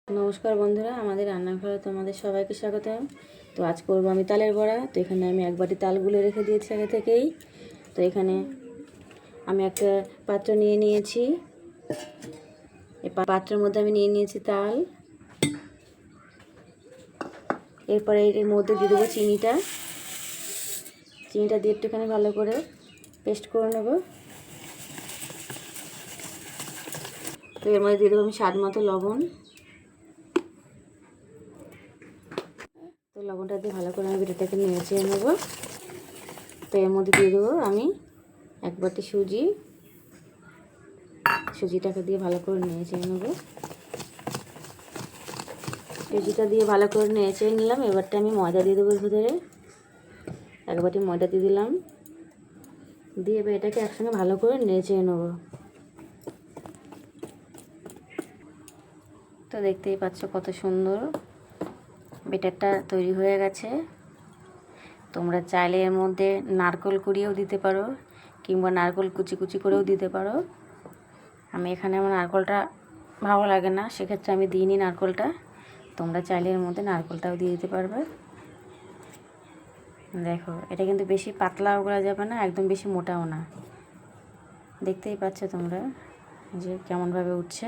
नमस्कार बंधुरा हमारे रान्नाघरे तुम्हारे सबाइके स्वागतम। तो आज करब आमी तालेर बड़ा। तो एखाने आमी एक बाटी ताल गुले रेखे दिएछि आगे थेकेई। तो एखाने आमी एकटा पात्र निये निएछि। এই পাত্রের মধ্যে আমি নিয়ে নিয়েছি তাল। এরপরে এর মধ্যে দিয়ে দেবো চিনিটা দিয়ে একটুখানি ভালো করে পেস্ট করে নেব। তো এর মধ্যে দিয়ে দেবো আমি স্বাদ মতো লবণ। তো লবণটা দিয়ে ভালো করে আমি বেটাটাকে নেড়ে নেব। তো এর মধ্যে দিয়ে দেবো আমি এক বাটি সুজিটাকে দিয়ে ভালো করে নেড়ে নেব। সুজিটা দিয়ে ভালো করে নেড়ে নিলাম। এবারটা আমি ময়দা দিয়ে দেবো এর ভিতরে। এক বাটি ময়দা দিয়ে দিলাম, দিয়ে এবার এটাকে একসঙ্গে ভালো করে নেড়ে নেব। তো দেখতেই পাচ্ছ কত সুন্দর বেটারটা তৈরি হয়ে গেছে। তোমরা চাইলে এর মধ্যে নারকেল কুড়িয়েও দিতে পারো, কিংবা নারকেল কুচি কুচি করেও দিতে পারো। আমি এখানে আমার নারকেলটা ভালো লাগে না, সেক্ষেত্রে আমি দিইনি নারকেলটা। তোমরা চাইলে এর মধ্যে নারকেলটাও দিয়ে দিতে পারবে। দেখো এটা কিন্তু বেশি পাতলাও করা যাবে না, একদম বেশি মোটাও না। দেখতেই পাচ্ছ তোমরা যে কেমনভাবে উঠছে।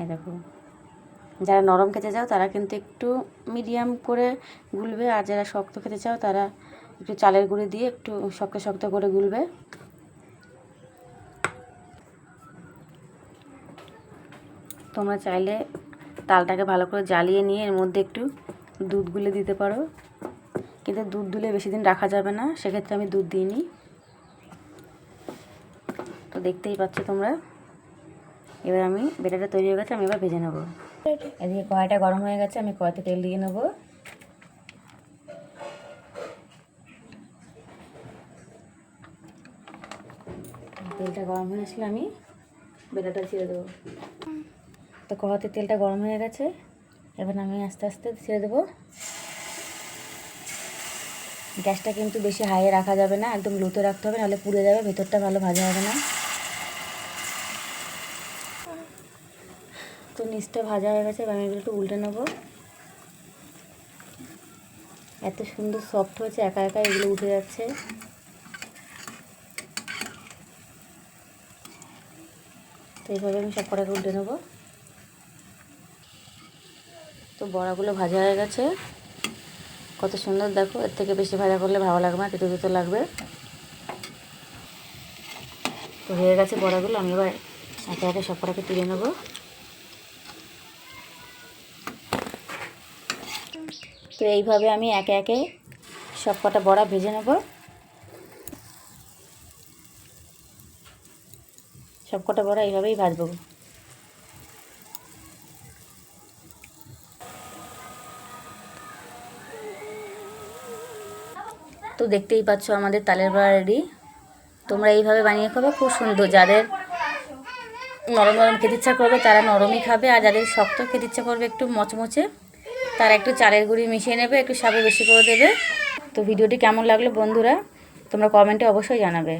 এই দেখো, যারা নরম খেতে চাও তারা কিন্তু একটু মিডিয়াম করে গুলবে, আর যারা শক্ত খেতে চাও তারা একটু চালের গুঁড়ি দিয়ে একটু শক্ত শক্ত করে গুলবে। তোমরা চাইলে তালটাকে ভালো করে জ্বালিয়ে নিয়ে এর মধ্যে একটু দুধ গুলে দিতে পারো, কিন্তু দুধ দিলে বেশি দিন রাখা যাবে না, সেক্ষেত্রে আমি দুধ দিইনি। তো দেখতেই পাচ্ছ তোমরা। এবার আমি বেটারটা তৈরি হয়ে গেছে, আমি এবার ভেজে নেব। এদিকে কড়াইটা গরম হয়ে গেছে, আমি কড়াইতে তেল দিয়ে নেব। তেলটা গরম হয়ে আসলে আমি বেটারটা ছেড়ে দেবো। তো কড়াইতে তেলটা গরম হয়ে গেছে, এবার আমি আস্তে আস্তে ছেড়ে দেবো। গ্যাসটা কিন্তু বেশি হাইয়ে রাখা যাবে না, একদম লোতে রাখতে হবে, নাহলে পুড়ে যাবে, ভেতরটা ভালো ভাজা হবে না। তো নিচটা ভাজা হয়ে গেছে, এবার আমি একটু উল্টে নেব। এত সুন্দর সফট হয়েছে, একা একা এগুলো উঠে যাচ্ছে। তো এইভাবে আমি সব কটাকে উল্টে নেব। তো বড়াগুলো ভাজা হয়ে গেছে, কত সুন্দর দেখো। এর থেকে বেশি ভাজা করলে ভালো লাগবে না, তেতো লাগবে। তো হয়ে গেছে বড়াগুলো, আমি এবার একে একে সব কটাকে তুলে নেব। তো এইভাবে আমি একে একে সব কটা বড়া ভেজে নেব। সব কটা বড়া এইভাবেই ভাজবো। তো দেখতেই পাচ্ছ আমাদের তালের বড়া রেডি। তোমরা এইভাবে বানিয়ে খাবে, খুব সুন্দর। যাদের নরম নরম খেতে ইচ্ছা করবে তারা নরমই খাবে, আর যাদের শক্ত খেতে ইচ্ছা করবে একটু মচমচে, তারা একটু চালের গুঁড়ি মিশিয়ে নেবে, একটু সাবু বেশি করে দেবে। তো ভিডিওটি কেমন লাগলো বন্ধুরা তোমরা কমেন্টে অবশ্যই জানাবে।